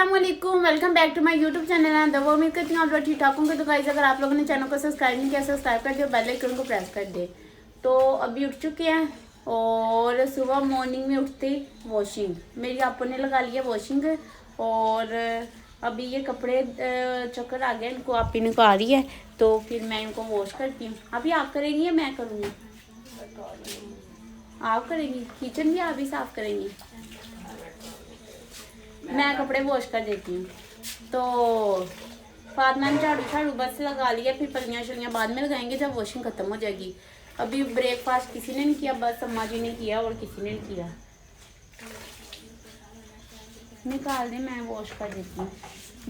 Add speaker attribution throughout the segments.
Speaker 1: अस्सलामुअलैकुम, welcome back to my YouTube channel and वो उम्मीद करती हूँ आप लोग ठीक ठाक होंगे। तो गाइस अगर आप लोगों ने चैनल को सब्सक्राइब नहीं किया, सब्सक्राइब कर दियो, बेल आइकन को प्रेस कर दे। तो अभी उठ चुके हैं और सुबह मॉर्निंग में उठते ही वॉशिंग मेरी आपो ने लगा लिया वॉशिंग। और अभी ये कपड़े चक्कर आ गए, इनको आप ही को आ रही है तो फिर मैं इनको वॉश करती हूँ। अभी आप करेंगी या मैं करूँगी? आप करेंगी? किचन भी आप ही साफ करेंगी? मैं कपड़े वॉश कर देती हूँ। तो फातिमा ने झाड़ू झाड़ू बस लगा लिया, फिर पलियाँ शलियाँ बाद में लगाएंगे जब वॉशिंग खत्म हो जाएगी। अभी ब्रेकफास्ट किसी ने नहीं किया, बस अम्मा जी ने किया और किसी ने नहीं किया। निकाल दे, मैं वॉश कर देती हूँ।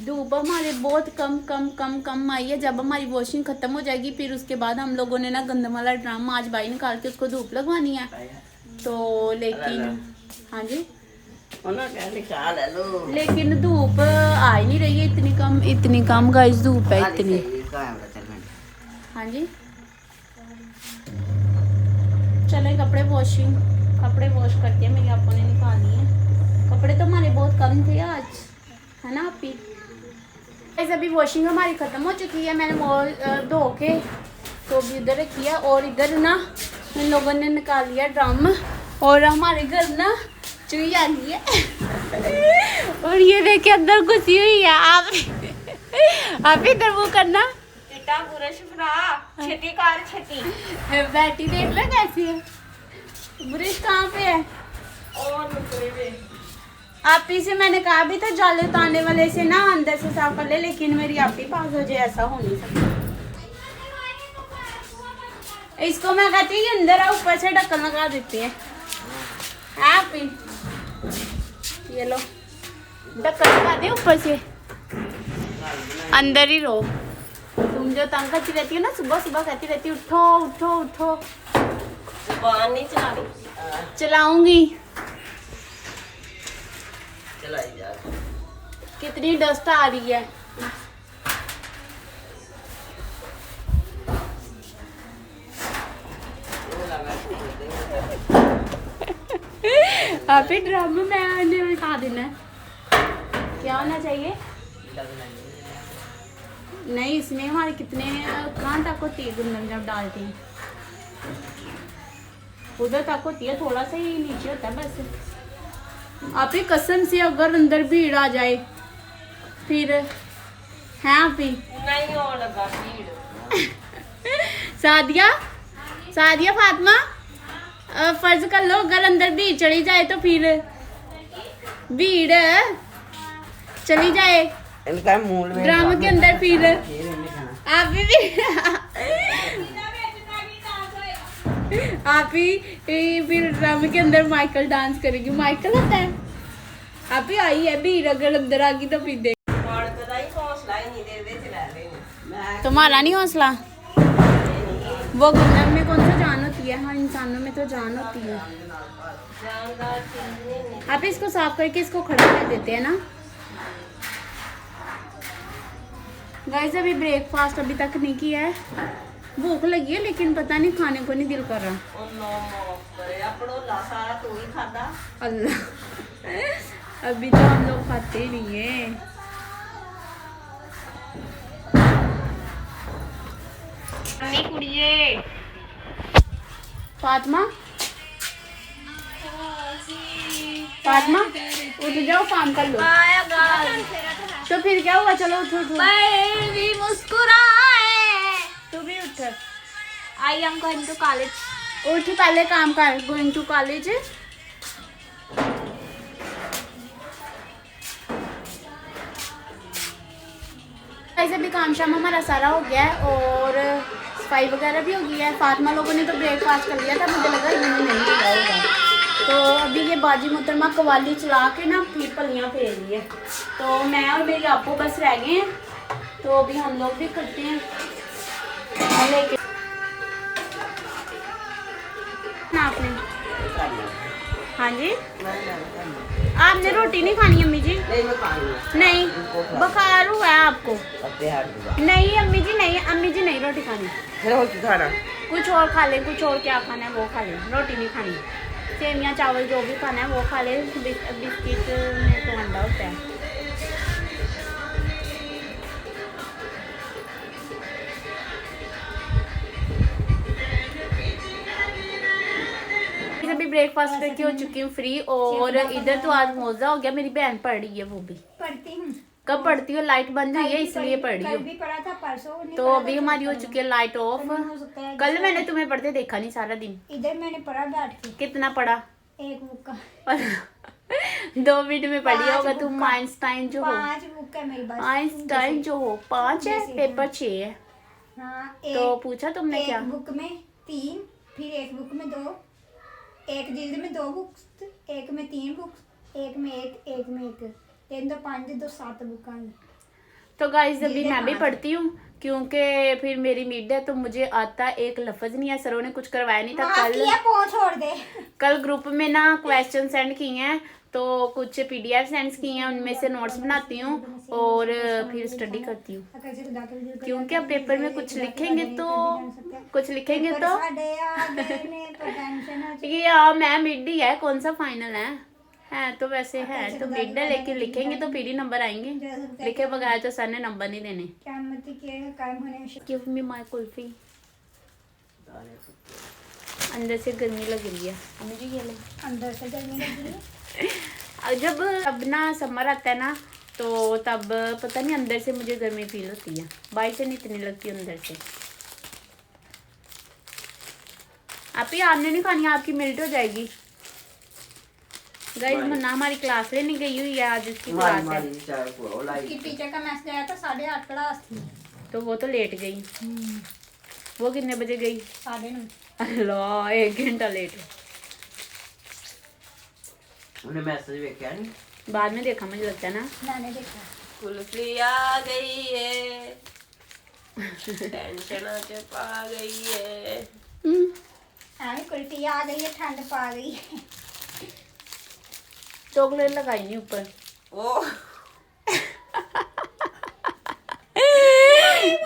Speaker 1: धूप हमारे बहुत कम आई है। जब हमारी वॉशिंग खत्म हो जाएगी फिर उसके बाद हम लोगों ने ना गंदम वाला ड्राम आज बाई निकाल के उसको धूप लगवानी है। तो लेकिन हाँ जी लेकिन धूप आ ही नहीं रही है, इतनी कम गाइस धूप है इतनी। हाँ जी चले कपड़े वॉश करते हैं। मेरी आपको ने निकाली है, कपड़े तो हमारे बहुत कम थे आज, है ना आप ही। अभी वॉशिंग हमारी ख़त्म हो चुकी है। मैंने वो धो के तो भी इधर रखी है और इधर ना इन लोगों ने निकाल लिया ड्रम। और हमारे घर ना चुई आ गई है और ये देखिए अंदर घुसी हुई है। आप इधर वो करना बैठी देख लो कैसी है। ब्रश कहाँ पे है? आप ही से मैंने कहा भी था जाले उतारने वाले से ना अंदर से साफ कर ले, लेकिन मेरी आप ही पास हो जाए, ऐसा हो नहीं सकता। इसको मैं कहती हूँ अंदर ऊपर से ढक्कन लगा देती है। आप ही ये लो ढक्कन लगा दे ऊपर से, अंदर ही रहो। तुम जो तंग करती रहती हो ना, सुबह सुबह कहती रहती उठो उठो उठो।
Speaker 2: जुबान नहीं चला रही।
Speaker 1: चलाऊंगी।
Speaker 2: चलाई जा।
Speaker 1: कितनी डस्ट आ रही है। अभी ड्रम में मैंने उठा देना है। क्या होना चाहिए? नहीं इसमें हमारे कितने कहाँ तक होती है गुंदन जब डालते हैं, उधर तक होती है, थोड़ा सा ही नीचे होता है बस। आप ही कसम से अगर अंदर भीड़ आ जाए फिर है आप ही
Speaker 2: नहीं हो लगा भीड़।
Speaker 1: सादिया फातिमा फर्ज कर लो अगर अंदर भीड़ चली जाए तो फिर भीड़ चली जाए
Speaker 2: इनका मूल में
Speaker 1: ड्रामा के अंदर फिर आप ही फिर ड्रामा के अंदर माइकल डांस करेगी। माइकल आता है आप ही आई है, भीड़ अगर अंदर आ गई तो फिर देख। तुम्हारा नहीं हौसला? वो गुंदन में कौन सा जान होती है? हाँ इंसानों में तो जान होती है। आप इसको साफ करके इसको खड़ा कर देते हैं ना। गाइस अभी ब्रेकफास्ट अभी तक नहीं किया है, भूख लगी है लेकिन पता नहीं खाने को नहीं दिल कर रहा। अल्लाह अभी तो हम लोग खाते ही नहीं है। फातिमा उठ जाओ, काम कर लो। तो फिर क्या हुआ? चलो उठो
Speaker 3: भी मुस्कुराए।
Speaker 1: तू भी उठ।
Speaker 3: I am going to college.
Speaker 1: उठ पहले काम कर। Going to college. ऐसे भी काम शाम हमारा सारा हो गया है और सफाई वगैरह भी हो गई है। फातिमा लोगों ने तो ब्रेकफास्ट कर लिया था, मुझे लगा इन्होंने नहीं किया होगा। तो अभी ये बाजी मोहतरमा कवाली चला के ना फिर पलियाँ फेर रही है। तो मैं और मेरी आपको बस रह गए हैं, तो अभी हम लोग भी करते हैं लेके आपने। हाँ जी आपने रोटी नहीं खानी अम्मी जी? नहीं बुखार हुआ है आपको? नहीं अम्मी जी नहीं रोटी खानी। कुछ और खा ले, कुछ और क्या खाना है वो खा ले, रोटी नहीं खानी। सेमिया चावल जो भी खाना है वो खा ले। बिस्किट में तो अंडा होता है। ब्रेकफास्ट करके हो चुकी हूँ फ्री। और इधर तो आज मौजा हो गया, मेरी बहन पढ़ रही है, वो भी
Speaker 4: पढ़ती हूँ।
Speaker 1: कब पढ़ती हो, लाइट बंद हुई है इसलिए पढ़ रही
Speaker 4: कल
Speaker 1: हो।
Speaker 4: भी पढ़ा था, परसों नहीं
Speaker 1: तो
Speaker 4: पढ़ा
Speaker 1: अभी
Speaker 4: था,
Speaker 1: हमारी हो
Speaker 4: परसों
Speaker 1: चुकी है लाइट ऑफ।
Speaker 4: हो सकता है
Speaker 1: कल मैंने तुम्हें पढ़ते देखा नहीं सारा दिन।
Speaker 4: इधर मैंने पढ़ा बैठ के
Speaker 1: कितना पढ़ा?
Speaker 4: एक बुक का
Speaker 1: 2 मिनट में पढ़ी
Speaker 4: 5
Speaker 1: होगा
Speaker 4: बुक
Speaker 1: तुम।
Speaker 4: का।
Speaker 1: आइंस्टाइन जो हो,
Speaker 4: 5 बुक है मेरी बस।
Speaker 1: आइंस्टाइन जो हो 5 है,
Speaker 4: जैसे,
Speaker 1: पेपर 6 है।
Speaker 4: हाँ
Speaker 1: तो पूछा तुमने
Speaker 4: एक
Speaker 1: क्या?
Speaker 4: बुक में 3, फिर एक बुक में 2, एक जिल्द में 2 बुक्स, एक में 3 बुक्स, एक में 1, 3 2 5 2 7 बुक आ।
Speaker 1: तो गाइस अभी
Speaker 4: ये
Speaker 1: मैं भी
Speaker 4: 5
Speaker 1: पढ़ती हूँ क्योंकि फिर मेरी मिड है तो मुझे आता एक लफ्ज नहीं है। सरों ने कुछ करवाया नहीं था कल।
Speaker 4: छोड़ दे।
Speaker 1: कल ग्रुप में ना क्वेश्चन सेंड किए हैं, तो कुछ PDF सेंड किए हैं, उनमें से नोट्स बनाती हूँ और फिर स्टडी करती हूँ। क्योंकि अब पेपर में कुछ लिखेंगे तो ये मैं मिड ही है, कौन सा फाइनल है तो वैसे है तो मिड है, लेकिन लिखेंगे तो फिर ही नंबर आएंगे, लिखे बगैर तो सर ने नंबर नहीं देने। Give me my kulfi. अंदर से गर्मी लग रही है मुझे, ये ले।
Speaker 4: अंदर से गर्मी लग रही है।
Speaker 1: जब अब ना समर आता है ना तो तब पता नहीं अंदर से मुझे गर्मी फील होती है, बाहर से नहीं इतनी लगती अंदर से। आप ही आपने नहीं खानी, आपकी मेल्ट हो जाएगी। गाइस मन्ना हमारी क्लास लेने गई हुई है, आज उसकी क्लास है।
Speaker 4: उसकी टीचर का मैसेज आया था 8:30 क्लास थी,
Speaker 1: तो वो तो लेट गई। वो कितने बजे गई?
Speaker 4: 9:30।
Speaker 1: अल्लाह 1 घंटा लेट।
Speaker 2: उन्हें मैसेज देखा नहीं,
Speaker 1: बाद में देखा मुझे लगता है ना।
Speaker 4: मैंने देखा
Speaker 2: कुल्फी आ गई है, टेंशन आज पा गई है।
Speaker 4: कुल्फी आ गई है, ठंड पा गई है।
Speaker 1: चॉकलेट लगाई नहीं ऊपर।
Speaker 2: ओ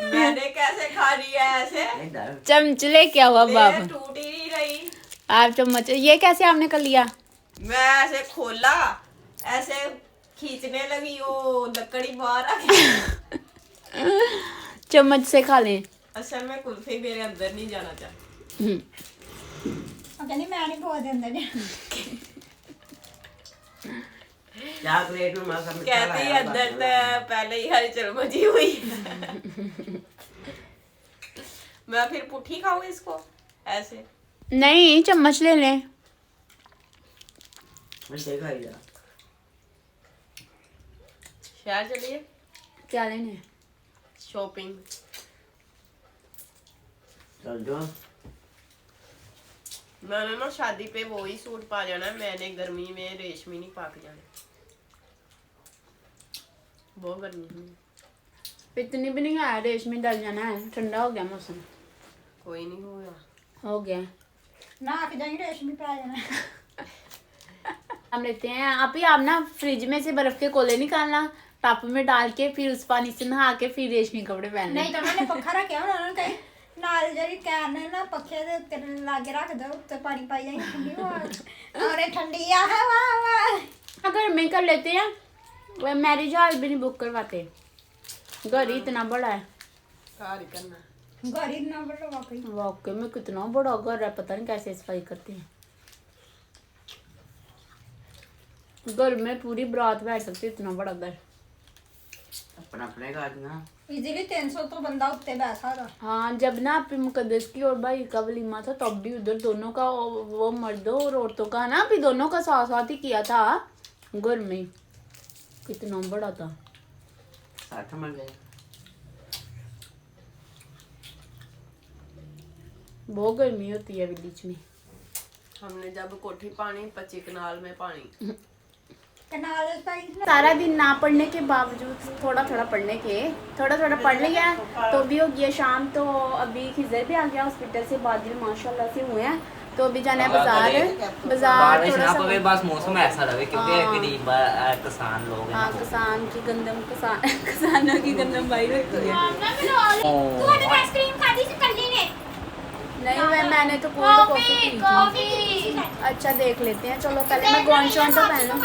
Speaker 2: मैंने कैसे खा लिया ऐसे?
Speaker 1: चमचले क्या हुआ बाबा?
Speaker 2: टूट ही नहीं रही।
Speaker 1: आप चम्मच ये कैसे आपने कर लिया?
Speaker 2: मैं ऐसे खोला, ऐसे खींचने लगी, वो लकड़ी बाहर आ गई।
Speaker 1: चम्मच से खा लें।
Speaker 2: असल में कुल्फी मेरे अंदर नहीं जाना चाहिए।
Speaker 4: कहनी मैं नहीं बहुत अंदर
Speaker 2: चॉकलेट में मसा कहती है अंदर तो पहले ही हलचल मची हुई है। मैं फिर पुट्ठी खाऊं इसको ऐसे?
Speaker 1: नहीं चम्मच ले लें।
Speaker 2: शहर चलिए,
Speaker 1: क्या लेने?
Speaker 2: शॉपिंग
Speaker 5: चल जो।
Speaker 2: मैंने ना शादी पे वो ही सूट पा जाना, मैंने गर्मी में रेशमी नहीं पाक जाना, बहुत गर्मी है।
Speaker 1: इतनी भी नहीं है, रेशमी डल जाना है, ठंडा हो गया मौसम।
Speaker 2: कोई नहीं होगा,
Speaker 1: हो गया
Speaker 4: ना आके जाएंगे रेशमी पे आ जाना।
Speaker 1: हम लेते हैं। आप ही आप ना फ्रिज में से बर्फ के कोले निकालना, टप में डाल के फिर उस पानी से नहा के फिर रेशमी कपड़े पहनने।
Speaker 4: नहीं तो उन्होंने पक्खा रखा उन्होंने कहीं नाल जरी कैन है ना पक्खे दे उत्ते लागे रख दो, उत्ते पानी पाई जाएगी ठंडी हवा। अरे ठंडी आ हवा हवा।
Speaker 1: अगर मैं कर लेते हैं, वो मैरिज हॉल भी नहीं बुक करवाते, घर ही इतना बड़ा है।
Speaker 2: कार ही करना।
Speaker 4: घर इतना बड़ा वाकई।
Speaker 1: वाकई में कितना बड़ा घर है, पता नहीं कैसे सफाई करते हैं। घर में पूरी बारात बैठ सकती है, इतना बड़ा घर।
Speaker 5: अपना अपने का ना
Speaker 4: इजीली 300 तो बंदा उत्ते बैठा था।
Speaker 1: हाँ जब ना आपके मुकद्दस की और भाई का वलीमा था तब भी उधर दोनों का वो मर्दों और औरतों का ना भी दोनों का साथ साथ ही किया था घर में। कितना बड़ा था।
Speaker 5: 60 मिल गए।
Speaker 1: बहुत गर्मी होती है विलेज में।
Speaker 2: हमने जब कोठी पानी 25 कनाल में पानी।
Speaker 4: कनाल साइड
Speaker 1: सारा दिन ना पढ़ने के बावजूद थोड़ा थोड़ा पढ़ने के थोड़ा पढ़ लिया तो भी हो गया शाम। तो अभी खिजर भी आ गया हॉस्पिटल से, बादल माशाल्लाह से हुए हैं। तो अभी जाना है बाजार
Speaker 6: बारिश
Speaker 1: थोड़ा
Speaker 6: ना
Speaker 1: सा।
Speaker 6: पवे, बस मौसम ऐसा रहे क्योंकि
Speaker 1: हाँ।
Speaker 6: गरीब किसान लोग हैं
Speaker 1: हाँ
Speaker 6: ना।
Speaker 1: किसान की गंदम किसानों की गंदम भाई होती है।
Speaker 3: आइसक्रीम खाती से कर ली ने।
Speaker 1: नहीं मैंने तो कोल्ड कॉफी पी थी।
Speaker 3: कॉफी
Speaker 1: अच्छा देख लेते हैं, चलो पहले मैं गोन शॉन तो पहन लूं।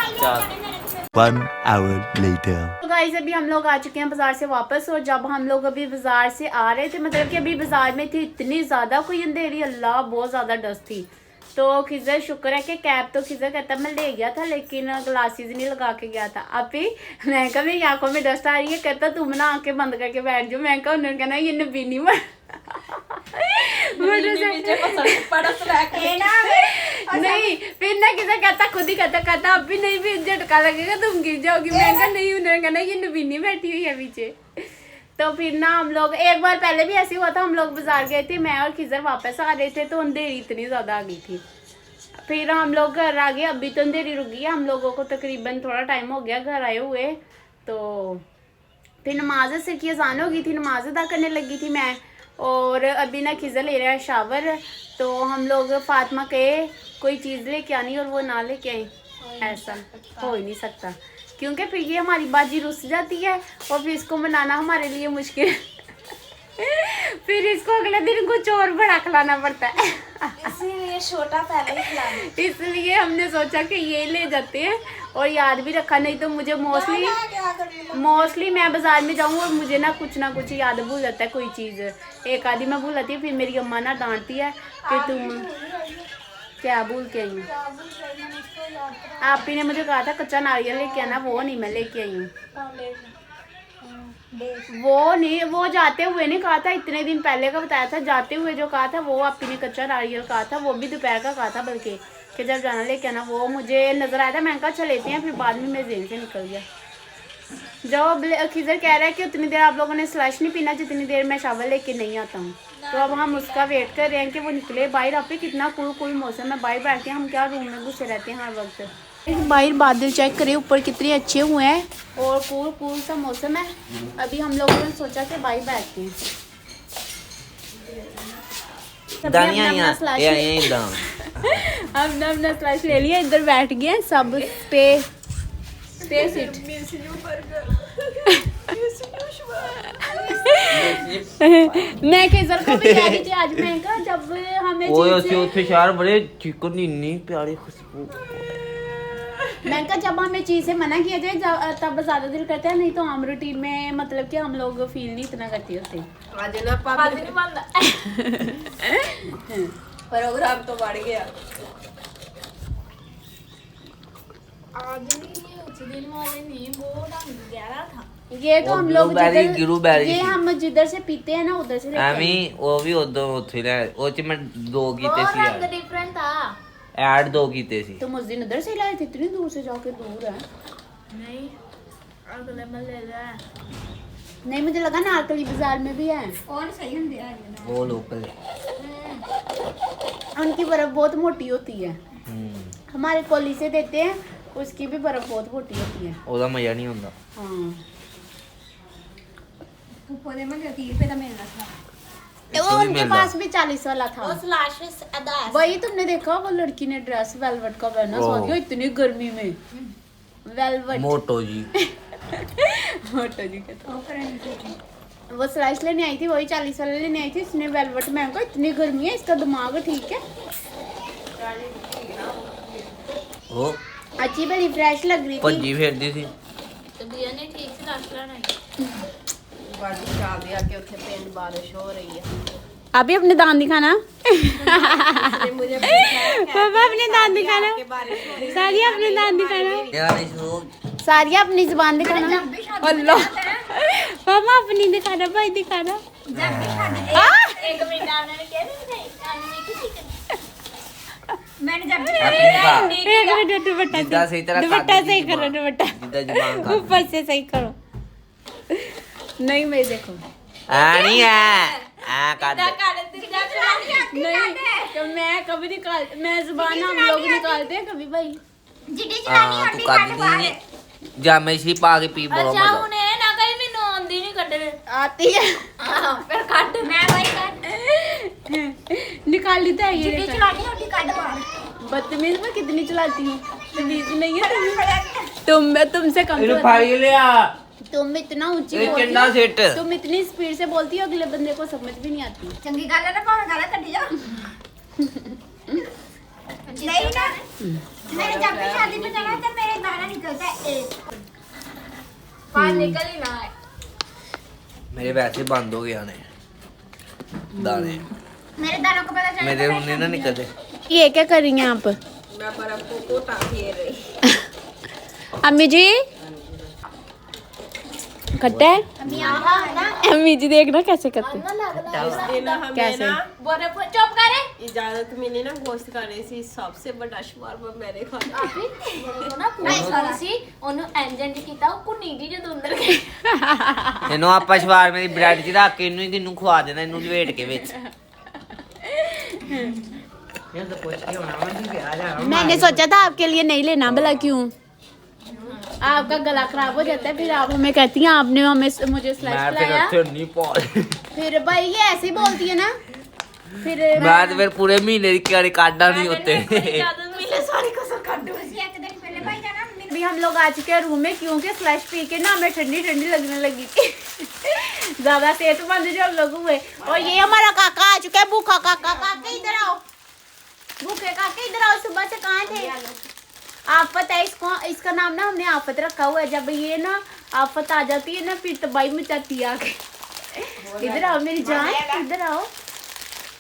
Speaker 7: 1 hour later.
Speaker 1: तो गाइस अभी हम लोग आ चुके हैं बाजार से वापस। और जब हम लोग अभी बाजार से आ रहे थे, मतलब कि अभी बाजार में थी इतनी ज़्यादा कोई अंधेरी, अल्लाह बहुत ज़्यादा डस्ट थी। तो खिजर शुक्र है कि कैब तो खिजर कहता मैं ले गया था लेकिन ग्लासेस नहीं लगा के गया था। अभी मैं कहा मेरी आंखों में डस्ट आ रही है, कहता तुम ना आंखें बंद करके बैठ जाओ। मैं कहा उन्होंने कहना ये नबीनी मर नहीं, फिर ना किसी कहता खुद ही कहता अभी नहीं भी झटका लगेगा तुम गिर जाओगी। मैं कहा नहीं, उन्होंने कहना ये नबीनी बैठी हुई है पीछे। तो फिर ना हम लोग एक बार पहले भी ऐसे हुआ था, हम लोग बाजार गए थे, मैं और खिजर वापस आ रहे थे तो अंधेरी इतनी ज़्यादा आ गई थी। फिर हम लोग घर आ गए, अभी तो अंधेरी रुक गई है, हम लोगों को तकरीबन थोड़ा टाइम हो गया घर आए हुए। तो फिर नमाज असर की अजान हो गई थी, नमाज अदा करने लगी थी मैं, और अभी ना खिजर ले रहा है शावर। तो हम लोग फातिमा कहे कोई चीज़ लेके आनी और वो ना लेके आई, ऐसा हो ही नहीं सकता क्योंकि फिर ये हमारी बाजी रुस जाती है और फिर इसको मनाना हमारे लिए मुश्किल फिर इसको अगले दिन कुछ और बड़ा खिलाना पड़ता है
Speaker 3: इसीलिए छोटा पहले ही खिलाना।
Speaker 1: इसलिए हमने सोचा कि ये ले जाते हैं और याद भी रखा, नहीं तो मुझे मोस्टली मैं बाजार में जाऊँ और मुझे ना कुछ याद भूल जाता है कोई चीज़, एक आधी मैं भूल जाती है। फिर मेरी अम्मा ना डांटती है कि तुम क्या भूल के आई हूँ। आप ही ने मुझे कहा था कच्चा नारियल लेके आना, वो नहीं मैं लेके आई हूँ। वो नहीं, वो जाते हुए नहीं कहा था, इतने दिन पहले का बताया था। जाते हुए जो कहा था वो आप ही ने कच्चा नारियल कहा था, वो भी दोपहर का कहा था बल्कि कि जब जाना लेके आना। वो मुझे नजर आया था, मैंने कहा चल लेते हैं, फिर बाद में मेरे जेन से निकल गया। जो खिजर कह रहा है कि उतनी देर आप लोगों ने स्लश नहीं पीना जितनी देर मैं शावर लेके नहीं आता हूँ। तो अब हम उसका वेट कर रहे हैं कि वो निकले बाहर। आप कितना कूल मौसम है, बाहर बैठते हैं हम, क्या रूम में घुसे रहते हैं हर वक्त। बाहर बादल चेक करें ऊपर कितने अच्छे हुए हैं और कूल सा मौसम है। अभी हम लोगों ने सोचा कि बाहर बैठते हैं। हमने अपना स्लश ले लिया, इधर बैठ गए सब पे सिट। मैं केसर को भी कह रही थी आज, मैं कहा जब हमें
Speaker 6: ओए शहर बड़े चिकन इतनी प्यारी खुशबू।
Speaker 1: मैं कहा जब हमें चीज़ से मना किया जाए तब ज़्यादा दिल करता है, नहीं तो आम रूटीन में मतलब कि हम लोग फील नहीं इतना करते होते।
Speaker 2: प्रोग्राम तो बढ़ गया।
Speaker 1: ये तो हम लोग
Speaker 6: ये
Speaker 1: हम जिधर से पीते हैं ना उधर से लेके आए।
Speaker 6: ਐਵੇਂ ਉਹ ਵੀ ਉਦੋਂ ਉੱਥੇ ਲੈ ਉਹ ਚ ਮੈਂ 2 ਕੀਤੇ ਸੀ
Speaker 3: रंग डिफरेंट था।
Speaker 6: ਐਡ 2 ਕੀਤੇ ਸੀ।
Speaker 1: तुम उस दिन उधर से लाए थे, इतनी दूर से जाके दूर है।
Speaker 3: नहीं अगले में ले ले।
Speaker 1: नहीं मुझे लगा नारकली बाजार में भी है।
Speaker 4: कौन सही होंगे यार
Speaker 6: ਉਹ ਲੋਕਲ
Speaker 1: उनकी बर्फ बहुत मोटी होती है, हमारे कोली से देते हैं, उसकी भी बर्फ बहुत मोटी होती है।
Speaker 6: ਉਹਦਾ ਮਜ਼ਾ ਨਹੀਂ ਹੁੰਦਾ।
Speaker 1: हाँ
Speaker 4: ऊपर में 30 रुपए का मिलना था।
Speaker 1: वो उनके पास भी 40 वाला था।
Speaker 3: उस लाश अदा
Speaker 1: वही तुमने देखा वो लड़की ने ड्रेस वेलवेट का पहना, सोचियो इतनी गर्मी में वेलवेट।
Speaker 6: ਮੋਟੋ ਜੀ
Speaker 1: मोटो जी के तो वो स्लाइस लेने आई थी, वही 40 वाले लेने आई थी उसने वेलवेट। मैं कहा इतनी गर्मी है, इसका दिमाग ठीक है।
Speaker 6: ਉਹ
Speaker 1: अच्छी बड़ी फ्रेश लग रही थी।
Speaker 6: ਭੱਜੀ ਫਿਰਦੀ ਸੀ।
Speaker 3: तो बिया ने ठीक से लाश लाना
Speaker 2: बारिश आ गया कि उठे पेन बारिश हो रही है।
Speaker 1: अभी अपने दांत दिखाना
Speaker 2: मुझे
Speaker 1: पापा अपने दांत दिखाना, सारिया अपने दांत दिखाना,
Speaker 6: ਯਾਰ ਇਸ ਨੂੰ
Speaker 1: सारिया अपनी जुबान दिखाना। अल्लाह पापा अपनी दिखाना, भाई दिखाना।
Speaker 3: एक मिनट आपने क्या नहीं आने की ठीक
Speaker 4: मैंने जब
Speaker 1: एक मिनट दुपट्टा
Speaker 6: जिद्दां सही तरह
Speaker 1: दुपट्टा
Speaker 6: काट दी
Speaker 1: सही करो,
Speaker 6: जुबान।
Speaker 1: दुपट्टा
Speaker 6: ਜਿੱਦਾਂ ਜ਼ੁਬਾਨ ਕਰ
Speaker 1: ऊपर से सही करो। नहीं मैं देखो
Speaker 6: ਆ ਨਹੀਂ ਆ ਕਰ ਦੇ।
Speaker 1: नहीं तो मैं कभी निकाल, मैं जुबान हम लोग निकालते हैं कभी भाई।
Speaker 3: जिड्डी चलानी
Speaker 6: ਹਾਂ
Speaker 3: हड्डी
Speaker 6: ਤੂੰ ਕਰ ਦੀ ਜਾਮੇ ਸੀ ਪਾ ਕੇ ਪੀ ਬੜਾ
Speaker 3: अच्छा
Speaker 6: ਮਜ਼ਾ।
Speaker 3: हुन ए ना करी मैनू आंदी नहीं कड्डने
Speaker 1: आती है
Speaker 3: फिर कट मैं वही कर
Speaker 1: निकाल लेता है
Speaker 3: जिड्डी
Speaker 1: ये।
Speaker 3: चलानी हड्डी कट बाहर
Speaker 1: बदतमीज मैं कितनी चलाती हूँ, तमीज नहीं है तुमसे कम
Speaker 6: ਇਹਨੂੰ
Speaker 1: चलाती
Speaker 6: ਫਾਈ ਲਿਆ
Speaker 1: हूँ। तुम इतना ऊंची
Speaker 6: ਇਹ
Speaker 1: बोलती
Speaker 6: ਚੰਡਾ
Speaker 1: हो,
Speaker 6: ਸਿੱਟ।
Speaker 1: तुम इतनी स्पीड से बोलती हो अगले बंदे को समझ भी नहीं आती।
Speaker 4: चंगी गल है ना, भावे गाला कड्डी जा। नहीं ना, मैंने जब भी शादी में जाना तो मेरे गाना निकलता है एक।
Speaker 3: बाहर निकल ही ना
Speaker 6: ਮੇਰੇ ਵੈਸੇ ਬੰਦ ਹੋ ਗਿਆ ਨੇ ਦਾਣੇ
Speaker 4: मेरे दानों को पता चला
Speaker 6: ਮੇਰੇ ਹੁਣ ਨਹੀਂ ਨਾ ਨਿਕਲਦੇ।
Speaker 1: ये क्या कर रही हैं आप?
Speaker 2: मैं बर्फ को कोटा फेर रही।
Speaker 1: अम्मी जी खट्टा है? अम्मी जी देखना कैसे करते हैं।
Speaker 2: उस दिन हमें
Speaker 1: कैसे?
Speaker 2: ना
Speaker 3: बर्फ चुप करे
Speaker 2: इजाजत मिली ना गोश्त खाने से, सबसे बड़ा शवारमा मैंने खाया।
Speaker 3: ਉਹਨੂੰ ਐਂਜਨ ਕੀਤਾ ਉਹ ਕੁੰਨੀ ਜੀ ਜਦੋਂ ਅੰਦਰ ਗਈ
Speaker 6: ਇਹਨੂੰ ਆਪਾਂ ਸ਼ਵਾਰ ਮੇਰੀ ਬ੍ਰੈਡ 'ਚ ਰੱਖ ਕੇ ਇਹਨੂੰ ਹੀ ਕਿਨੂੰ ਖਵਾ ਦੇਣਾ, ਇਹਨੂੰ ਲਵੇਟ ਕੇ ਵਿੱਚ।
Speaker 5: ये तो पूछ के होना मुझे भी आ जा।
Speaker 1: मैंने सोचा था आपके लिए नहीं लेना, भला क्यों? आपका गला खराब हो जाता है, फिर आप हमें कहती हैं आपने हमें मुझे स्लैश
Speaker 6: ਮੈਂ ਫਿਰ
Speaker 1: पिलाया।
Speaker 6: ਉੱਥੇ ਨਹੀਂ ਪਾ
Speaker 1: फिर भाई ये ऐसे ही बोलती है ना, फिर
Speaker 6: ਮੈਂ ਤੇ ਫਿਰ ਪੂਰੇ ਮਹੀਨੇ ਦੀ ਕਿਆਰੀ ਕਾਢਾ ਨਹੀਂ ਉੱਤੇ।
Speaker 2: मिले सारी कसर काट दो।
Speaker 4: ਤੁਸੀਂ ਇੱਕ ਦਿਨ ਪਹਿਲੇ ਭਾਈ ਜਾਣਾ
Speaker 1: अभी हम लोग आ चुके हैं रूम में, क्योंकि स्लैश पी के ना हमें ठंडी ठंडी लगने लगी थी। ज्यादा सेहतमंद जो हम लोग हुए। और ये हमारा काका आ चुका है, भूखा काका। काका इधर आओ, भूखे काका इधर आओ, सुबह से कहाँ थे? आफत है इसको, इसका नाम ना हमने आफत रखा हुआ है। जब ये ना आफत आ जाती है ना फिर तबाही मचाती है आके। इधर आओ मेरी जान, इधर आओ।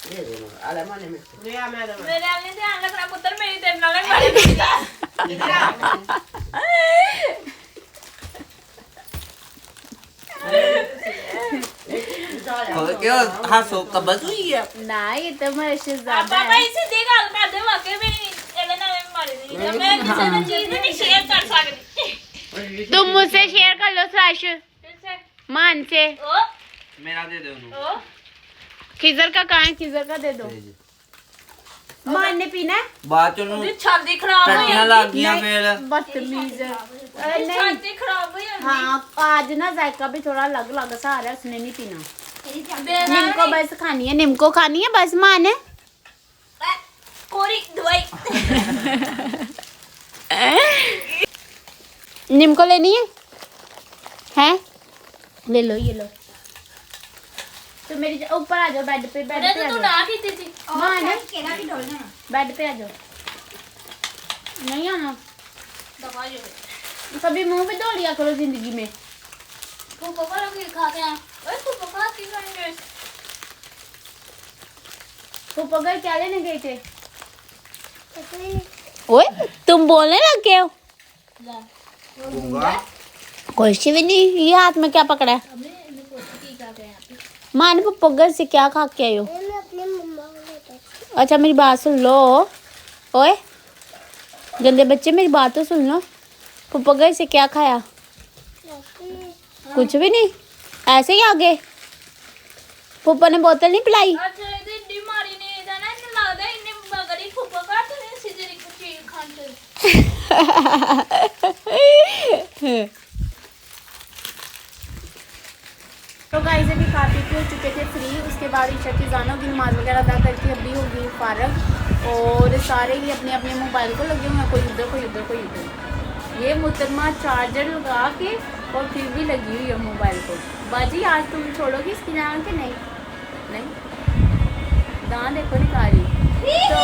Speaker 5: ये दोनों आले माने में
Speaker 2: रिया मैं तो
Speaker 3: ਮੇਰੇ ਵਾਲੇ ਨੇ ਧਿਆਨ ਰੱਖਣਾ ਪੁੱਤਰ ਮੇਰੀ ਤੇਰੇ ਨਾਲ ਲੜਾਈ
Speaker 6: ਹੋਰ ਕਿਉਂ ਹੱਸੋ ਕਬਜ਼ ਹੋਈ ਹੈ?
Speaker 1: ना ये तो हमारे शहजादा
Speaker 3: ਆਪਾਂ
Speaker 1: है।
Speaker 3: ਭਾਈ ਸਿੱਧੀ ਗੱਲ ਕਰਦੇ ਵਾਕਈ ਮੇਰੀ ਇਹਦੇ ਨਾਲ ਮਾਰੀ ਦੀ ਮੈਂ ਕਿਸੇ ਨਾਲ ਚੀਜ਼ ਨਹੀਂ ਸ਼ੇਅਰ ਕਰ ਸਕਦੀ
Speaker 1: तुम मुझसे शेयर कर लो स्लैश
Speaker 3: ਕਿਸੇ
Speaker 1: मान से।
Speaker 3: ਉਹ
Speaker 6: ਮੇਰਾ ਦੇ ਦੇ ਉਹਨੂੰ।
Speaker 3: ਉਹ
Speaker 1: खिजर का कहाँ है? खिजर का दे दो। मान ने पीना है?
Speaker 6: ਬਾਅਦ ਚ ਉਹਨੂੰ
Speaker 3: ਉਹਦੀ ਛਾਤੀ ਖਰਾਬ ਹੋ
Speaker 6: ਟੱਟੀਆਂ ਲੱਗ ਗਈਆਂ ਫਿਰ।
Speaker 1: बदतमीज है।
Speaker 3: ਜਾਂਦੀ
Speaker 1: नहीं
Speaker 3: ਛਾਤੀ ਖਰਾਬ ਹੋ ਜਾਂਦੀ
Speaker 1: हाँ आज ना जायका भी थोड़ा अलग अलग सा आ रहा है, उसने नहीं पीना।
Speaker 3: ਮੇਰਾ
Speaker 1: निम्को बस खानी है, निम्को खानी है बस। मान है
Speaker 3: ਕੋਰੀ ਦਵਾਈ
Speaker 1: निम्को लेनी है? हैं ले लो, ये लो। तो मेरी ऊपर आ जाओ, बेड पे, बेड पे आ
Speaker 3: ਤੂੰ
Speaker 1: जाओ,
Speaker 3: ਨਾ ਕੀਤੀ ਸੀ
Speaker 1: मान है
Speaker 4: ਕਿਹੜਾ ਵੀ ਡੋਲ ਜਾਣਾ
Speaker 1: बेड पे आ जाओ। नहीं आना
Speaker 3: ਦਵਾ ਜੋ
Speaker 1: कभी मुंह पे धो लिया करो जिंदगी में।
Speaker 3: ਫੂਫਾ ਕੋਲ ਕੀ ਖਾ ਕੇ ਆ ਓਏ ਫੂਫਾ ਖਾ ਕੀ ਖਾਣਗੇ
Speaker 1: फूफा घर क्या लेने गए थे? ओए तुम बोलने लग गए हो? कुछ भी नहीं, ये हाथ में क्या पकड़ा है? माँ ने पप्पा घर से क्या खा के आई हो? अच्छा मेरी बात सुन लो, ओए गंदे बच्चे मेरी बात तो सुन लो। पप्पा घर से क्या खाया? कुछ भी नहीं, ऐसे ही आ गए। पप्पा ने बोतल नहीं पिलाई?
Speaker 3: ਅੱਛਾ ਇਹਦੀ ਡੀ ਮਾਰੀ ਨੇ ਇਹਦਾ ਨਾ ਇਹਨੂੰ ਲੱਗਦਾ ਇਹਨੇ ਮਗਰੀ ਫੂਫਾ ਘਰ ਤੇ ਸਿੱਧੀ ਇੱਕ ਚੀਜ਼ ਖਾਣ ਤੇ
Speaker 1: तो गाइस अभी खा पी के हो चुके थे फ्री। उसके बाद ईशा की जाना की नमाज वगैरह अदा करके अभी होगी फारग। और सारे ही अपने अपने मोबाइल को लगे हुए हैं, कोई उधर कोई उधर कोई उधर। ये मुहतरमा चार्जर लगा के और फिर भी लगी हुई है मोबाइल को। बाजी आज तुम छोड़ोगी इसकी जान के? नहीं नहीं, दांत देखो निकाली। तो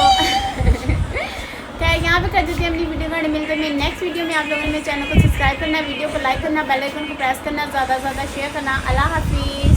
Speaker 1: खैर यहाँ पे कर देती है अपनी वीडियो में। मिलते हैं नेक्स्ट वीडियो में। आप लोगों ने मेरे चैनल को सब्सक्राइब करना, वीडियो को लाइक करना, बेल आइकन को प्रेस करना, ज़्यादा से ज़्यादा शेयर करना। अल्लाह हाफिज़।